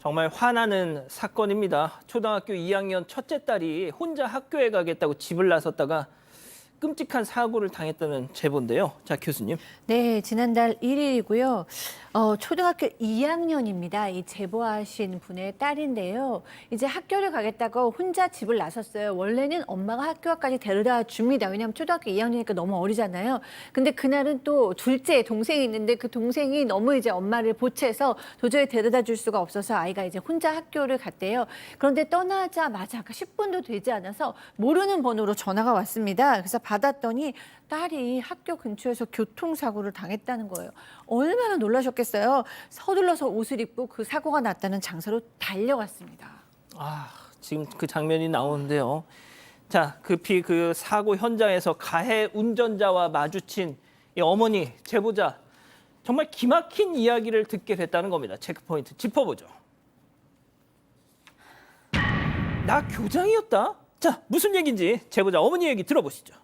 정말 화나는 사건입니다. 초등학교 2학년 첫째 딸이 혼자 학교에 가겠다고 집을 나섰다가 끔찍한 사고를 당했다는 제보인데요. 자, 교수님. 네, 지난달 1일이고요. 초등학교 2학년입니다. 이 제보하신 분의 딸인데요. 이제 학교를 가겠다고 혼자 집을 나섰어요. 원래는 엄마가 학교까지 데려다 줍니다. 왜냐하면 초등학교 2학년이니까 너무 어리잖아요. 근데 그날은 또 둘째 동생이 있는데 그 동생이 너무 이제 엄마를 보채서 도저히 데려다 줄 수가 없어서 아이가 이제 혼자 학교를 갔대요. 그런데 떠나자마자 10분도 되지 않아서 모르는 번호로 전화가 왔습니다. 그래서 받았더니 딸이 학교 근처에서 교통사고를 당했다는 거예요. 얼마나 놀라셨겠어요. 서둘러서 옷을 입고 그 사고가 났다는 장소로 달려갔습니다. 지금 그 장면이 나오는데요. 자, 급히 그 사고 현장에서 가해 운전자와 마주친 이 어머니, 제보자. 정말 기막힌 이야기를 듣게 됐다는 겁니다. 체크포인트 짚어보죠. 나 교장이었다? 자, 무슨 얘기인지 제보자 어머니 얘기 들어보시죠.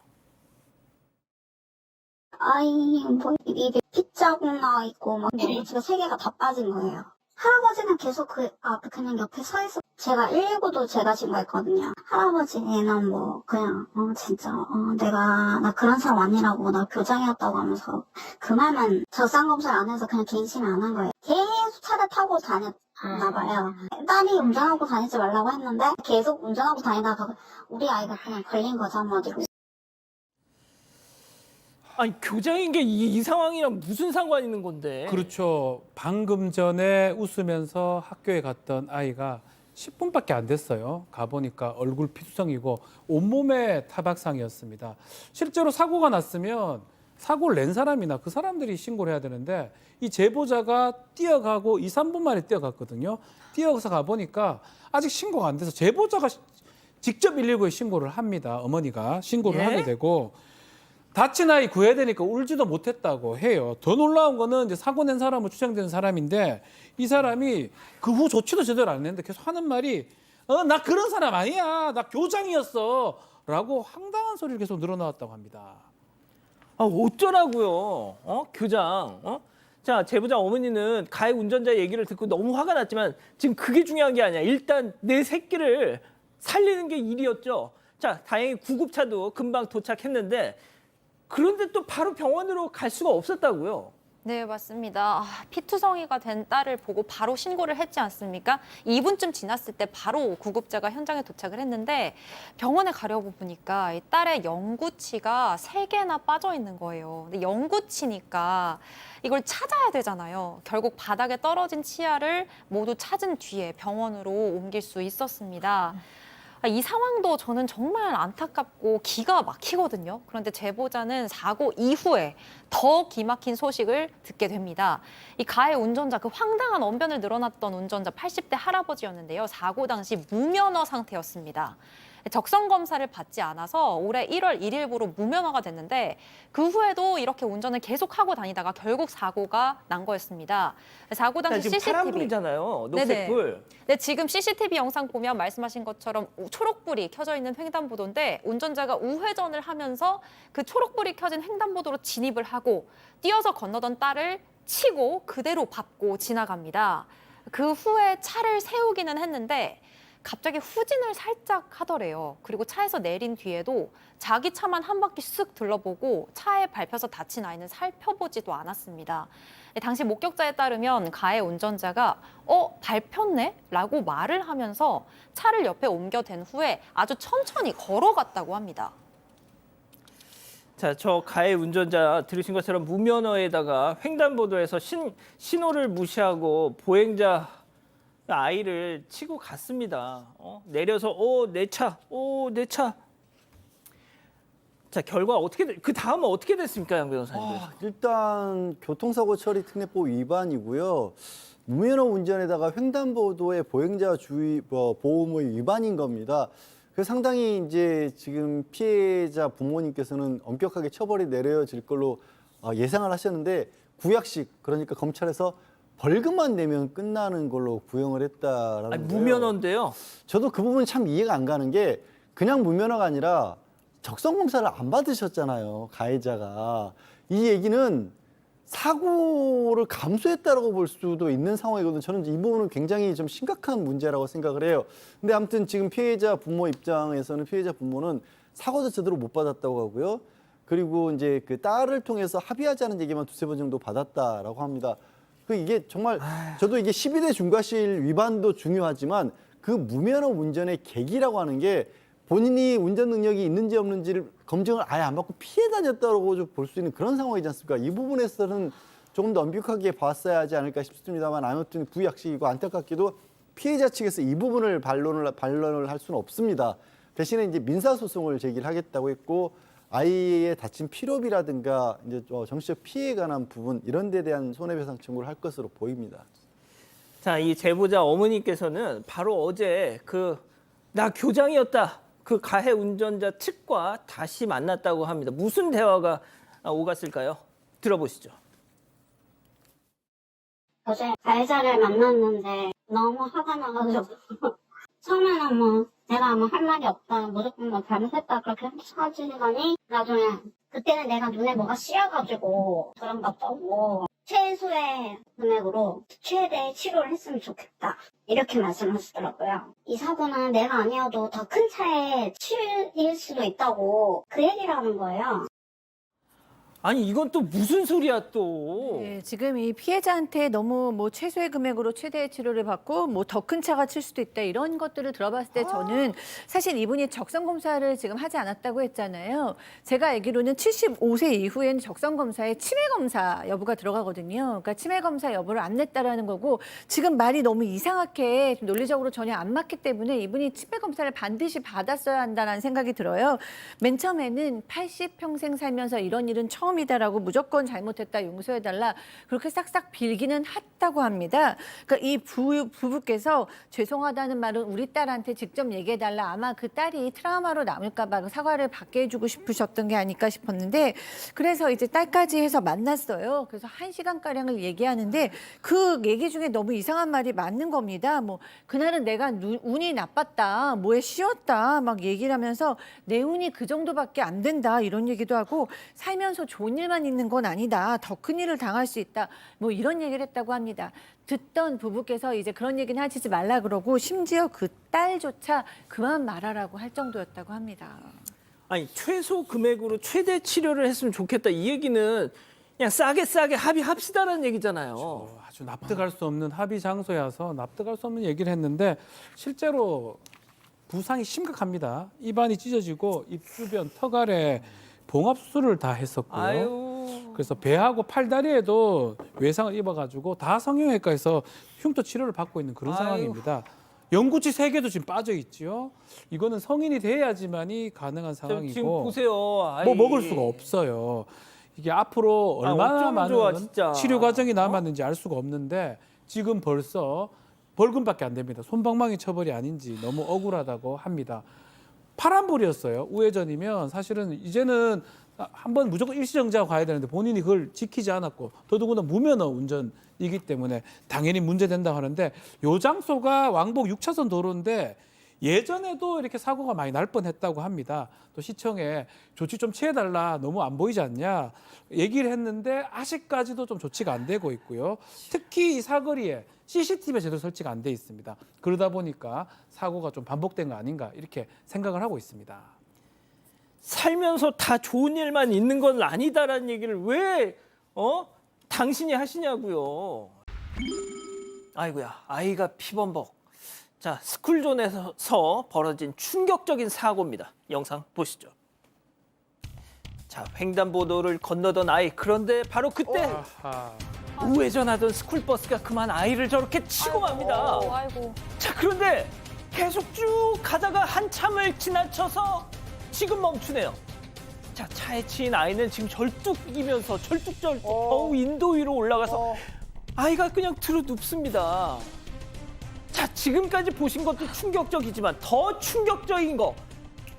아이 뭐 입에 피자국 나 있고 막 제가 세 개가 다 빠진 거예요. 할아버지는 계속 그 앞에 그냥 옆에 서 있어. 제가 119도 제가 신고했거든요. 할아버지는 뭐 그냥 진짜 내가 나 그런 사람 아니라고 나 교장이었다고 하면서 그 말만 적상 검사를 안 해서 그냥 갱신을 안 한 거예요. 계속 차를 타고 다녔나 봐요. 딸이 운전하고 다니지 말라고 했는데 계속 운전하고 다니다가 우리 아이가 그냥 걸린 거죠 한마디로. 아니, 교장인 게 이 상황이랑 무슨 상관 있는 건데? 그렇죠. 방금 전에 웃으면서 학교에 갔던 아이가 10분밖에 안 됐어요. 가보니까 얼굴 피투성이고 온몸에 타박상이었습니다. 실제로 사고가 났으면 사고를 낸 사람이나 그 사람들이 신고를 해야 되는데 이 제보자가 뛰어가고 2, 3분 만에 뛰어갔거든요. 뛰어가서 가보니까 아직 신고가 안 돼서 제보자가 직접 119에 신고를 합니다. 어머니가 신고를 예? 하게 되고 다친 아이 구해야 되니까 울지도 못했다고 해요. 더 놀라운 거는 이제 사고 낸 사람으로 추정되는 사람인데 이 사람이 그 후 조치도 제대로 안 했는데 계속 하는 말이 나 그런 사람 아니야. 나 교장이었어. 라고 황당한 소리를 계속 늘어나왔다고 합니다. 어쩌라고요? 교장. 자, 제보자 어머니는 가해 운전자 얘기를 듣고 너무 화가 났지만 지금 그게 중요한 게 아니야. 일단 내 새끼를 살리는 게 일이었죠. 자, 다행히 구급차도 금방 도착했는데 그런데 또 바로 병원으로 갈 수가 없었다고요. 네, 맞습니다. 피투성이가 된 딸을 보고 바로 신고를 했지 않습니까? 2분쯤 지났을 때 바로 구급차가 현장에 도착을 했는데 병원에 가려고 보니까 이 딸의 영구치가 3개나 빠져 있는 거예요. 근데 영구치니까 이걸 찾아야 되잖아요. 결국 바닥에 떨어진 치아를 모두 찾은 뒤에 병원으로 옮길 수 있었습니다. 이 상황도 저는 정말 안타깝고 기가 막히거든요. 그런데 제보자는 사고 이후에 더 기막힌 소식을 듣게 됩니다. 이 가해 운전자, 그 황당한 언변을 늘어놨던 운전자 80대 할아버지였는데요. 사고 당시 무면허 상태였습니다. 적성 검사를 받지 않아서 올해 1월 1일부로 무면허가 됐는데 그 후에도 이렇게 운전을 계속하고 다니다가 결국 사고가 난 거였습니다. 사고 당시 지금 CCTV. 파란불이잖아요. 녹색불. 네, 지금 CCTV 영상 보면 말씀하신 것처럼 초록불이 켜져 있는 횡단보도인데 운전자가 우회전을 하면서 그 초록불이 켜진 횡단보도로 진입을 하고 뛰어서 건너던 딸을 치고 그대로 밟고 지나갑니다. 그 후에 차를 세우기는 했는데 갑자기 후진을 살짝 하더래요. 그리고 차에서 내린 뒤에도 자기 차만 한 바퀴 쓱 둘러보고 차에 밟혀서 다친 아이는 살펴보지도 않았습니다. 당시 목격자에 따르면 가해 운전자가 밟혔네? 라고 말을 하면서 차를 옆에 옮겨댄 후에 아주 천천히 걸어갔다고 합니다. 자, 저 가해 운전자 들으신 것처럼 무면허에다가 횡단보도에서 신호를 무시하고 보행자 아이를 치고 갔습니다. 내려서 내 차. 자, 결과 그 다음은 어떻게 됐습니까, 양 변호사님? 일단 교통사고 처리 특례법 위반이고요. 무면허 운전에다가 횡단보도의 보행자 주의 보호의 위반인 겁니다. 그래서 상당히 이제 지금 피해자 부모님께서는 엄격하게 처벌이 내려질 걸로 예상을 하셨는데 구약식, 그러니까 검찰에서 벌금만 내면 끝나는 걸로 구형을 했다라는 거예요. 무면허인데요. 저도 그 부분 참 이해가 안 가는 게 그냥 무면허가 아니라 적성 검사를 안 받으셨잖아요, 가해자가. 이 얘기는 사고를 감수했다라고 볼 수도 있는 상황이거든요. 저는 이 부분은 굉장히 좀 심각한 문제라고 생각을 해요. 근데 아무튼 지금 피해자 부모 입장에서는 피해자 부모는 사고도 제대로 못 받았다고 하고요. 그리고 이제 그 딸을 통해서 합의하자는 얘기만 두세 번 정도 받았다라고 합니다. 그 이게 정말 저도 이게 12대 중과실 위반도 중요하지만 그 무면허 운전의 계기라고 하는 게 본인이 운전 능력이 있는지 없는지를 검증을 아예 안 받고 피해 다녔다고 볼 수 있는 그런 상황이지 않습니까? 이 부분에서는 조금 더 엄격하게 봤어야 하지 않을까 싶습니다만 아무튼 부약식이고 안타깝게도 피해자 측에서 이 부분을 반론을 할 수는 없습니다. 대신에 이제 민사소송을 제기를 하겠다고 했고 아이의 다친 피로비라든가 이제 정신적 피해에 관한 부분 이런 데 대한 손해배상 청구를 할 것으로 보입니다. 자, 이 제보자 어머니께서는 바로 어제 나 교장이었다. 그 가해 운전자 측과 다시 만났다고 합니다. 무슨 대화가 오갔을까요? 들어보시죠. 어제 가해자를 만났는데 너무 화가 나가지고 처음에는 뭐 내가 뭐 할 말이 없다 무조건 뭐 잘못했다 그렇게 사지더니 나중에 그때는 내가 눈에 뭐가 씌어가지고 그런 것도 없고 최소의 금액으로 최대 치료를 했으면 좋겠다 이렇게 말씀하시더라고요. 이 사고는 내가 아니어도 더 큰 차에 치일 수도 있다고 그 얘기를 하는 거예요. 아니 이건 또 무슨 소리야 또. 네, 지금 이 피해자한테 너무 뭐 최소의 금액으로 최대의 치료를 받고 뭐 더 큰 차가 칠 수도 있다 이런 것들을 들어봤을 때 저는 사실 이분이 적성 검사를 지금 하지 않았다고 했잖아요. 제가 알기로는 75세 이후에는 적성 검사에 치매 검사 여부가 들어가거든요. 그러니까 치매 검사 여부를 안 냈다라는 거고 지금 말이 너무 이상하게 논리적으로 전혀 안 맞기 때문에 이분이 치매 검사를 반드시 받았어야 한다는 생각이 들어요. 맨 처음에는 80평생 살면서 이런 일은 처음이다라고 무조건 잘못했다 용서해달라 그렇게 싹싹 빌기는 했다고 합니다. 그러니까 이 부부께서 죄송하다는 말은 우리 딸한테 직접 얘기해달라 아마 그 딸이 트라우마로 남을까 봐 사과를 받게 해주고 싶으셨던 게 아닐까 싶었는데 그래서 이제 딸까지 해서 만났어요. 그래서 1시간가량을 얘기하는데 그 얘기 중에 너무 이상한 말이 맞는 겁니다. 뭐 그날은 내가 운이 나빴다 뭐에 씌웠다 막 얘기를 하면서 내 운이 그 정도밖에 안 된다 이런 얘기도 하고 살면서 좋은 일만 있는 건 아니다. 더 큰 일을 당할 수 있다. 뭐 이런 얘기를 했다고 합니다. 듣던 부부께서 이제 그런 얘기는 하시지 말라 그러고 심지어 그 딸조차 그만 말하라고 할 정도였다고 합니다. 아니 최소 금액으로 최대 치료를 했으면 좋겠다 이 얘기는 그냥 싸게 합의합시다라는 얘기잖아요. 아주 납득할 수 없는 합의 장소여서 납득할 수 없는 얘기를 했는데 실제로 부상이 심각합니다. 입안이 찢어지고 입 주변 턱 아래 봉합 수술을 다 했었고요. 아유. 그래서 배하고 팔다리에도 외상을 입어가지고 다 성형외과에서 흉터 치료를 받고 있는 그런 아유. 상황입니다. 연구치 3개도 지금 빠져 있죠. 이거는 성인이 돼야지만이 가능한 상황이고 지금 보세요. 아이. 뭐 먹을 수가 없어요. 이게 앞으로 얼마나 어쩌면 많은 좋아, 진짜. 치료 과정이 남았는지 알 수가 없는데 지금 벌써 벌금밖에 안 됩니다. 솜방망이 처벌이 아닌지 너무 억울하다고 합니다. 파란불이었어요. 우회전이면 사실은 이제는 한번 무조건 일시정지하고 가야 되는데 본인이 그걸 지키지 않았고 더더군다나 무면허 운전이기 때문에 당연히 문제된다고 하는데 요 장소가 왕복 6차선 도로인데 예전에도 이렇게 사고가 많이 날 뻔했다고 합니다. 또 시청에 조치 좀 취해달라 너무 안 보이지 않냐 얘기를 했는데 아직까지도 좀 조치가 안 되고 있고요. 특히 이 사거리에 CCTV가 제대로 설치가 안 돼 있습니다. 그러다 보니까 사고가 좀 반복된 거 아닌가 이렇게 생각을 하고 있습니다. 살면서 다 좋은 일만 있는 건 아니다라는 얘기를 왜 당신이 하시냐고요. 아이고야 아이가 피범벅. 자 스쿨존에서 벌어진 충격적인 사고입니다. 영상 보시죠. 자 횡단보도를 건너던 아이 그런데 바로 그때 우회전하던 스쿨버스가 그만 아이를 저렇게 치고 맙니다. 아이고. 자 그런데 계속 쭉 가다가 한참을 지나쳐서 지금 멈추네요. 자 차에 치인 아이는 지금 절뚝이면서 절뚝절뚝 겨우 인도 위로 올라가서 아이가 그냥 들어 눕습니다. 자 지금까지 보신 것도 충격적이지만 더 충격적인 거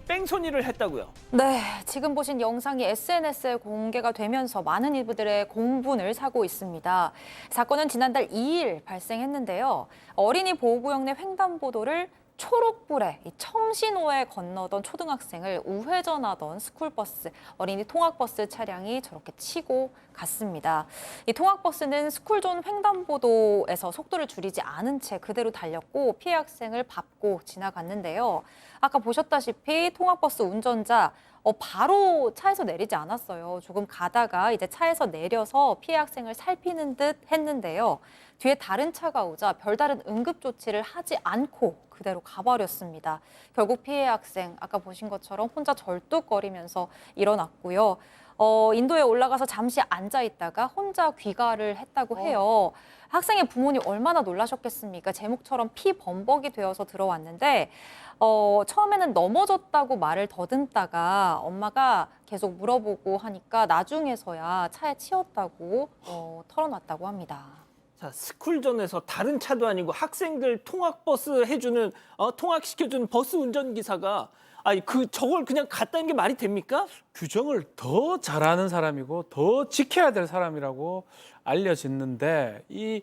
뺑소니를 했다고요. 네, 지금 보신 영상이 SNS에 공개가 되면서 많은 이들의 공분을 사고 있습니다. 사건은 지난달 2일 발생했는데요. 어린이 보호구역 내 횡단보도를 초록불에 청신호에 건너던 초등학생을 우회전하던 스쿨버스, 어린이 통학버스 차량이 저렇게 치고 갔습니다. 이 통학버스는 스쿨존 횡단보도에서 속도를 줄이지 않은 채 그대로 달렸고 피해 학생을 밟고 지나갔는데요. 아까 보셨다시피 통학버스 운전자 바로 차에서 내리지 않았어요. 조금 가다가 이제 차에서 내려서 피해 학생을 살피는 듯 했는데요. 뒤에 다른 차가 오자 별다른 응급 조치를 하지 않고 그대로 가버렸습니다. 결국 피해 학생 아까 보신 것처럼 혼자 절뚝거리면서 일어났고요. 인도에 올라가서 잠시 앉아 있다가 혼자 귀가를 했다고 해요. 학생의 부모님 얼마나 놀라셨겠습니까? 제목처럼 피범벅이 되어서 들어왔는데 처음에는 넘어졌다고 말을 더듬다가 엄마가 계속 물어보고 하니까 나중에서야 차에 치였다고 털어놨다고 합니다. 자, 스쿨존에서 다른 차도 아니고 학생들 통학버스 해주는 통학시켜주는 버스 운전기사가 저걸 그냥 갔다는 게 말이 됩니까? 규정을 더 잘하는 사람이고 더 지켜야 될 사람이라고 알려졌는데 이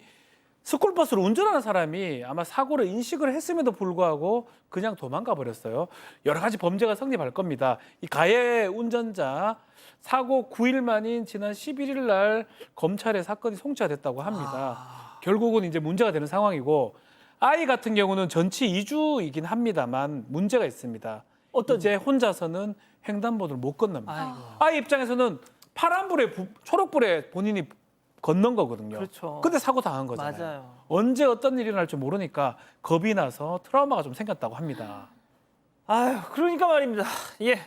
스쿨버스를 운전하는 사람이 아마 사고를 인식을 했음에도 불구하고 그냥 도망가 버렸어요. 여러 가지 범죄가 성립할 겁니다. 이 가해 운전자 사고 9일 만인 지난 11일 날 검찰에 사건이 송치가 됐다고 합니다. 결국은 이제 문제가 되는 상황이고 아이 같은 경우는 전치 2주이긴 합니다만 문제가 있습니다. 이제 혼자서는 횡단보도를 못 건넙니다. 아이 입장에서는 파란불에 초록불에 본인이 건넌 거거든요. 그렇죠. 근데 사고 당한 거잖아요. 맞아요. 언제 어떤 일이 날지 모르니까 겁이 나서 트라우마가 좀 생겼다고 합니다. 그러니까 말입니다. 예.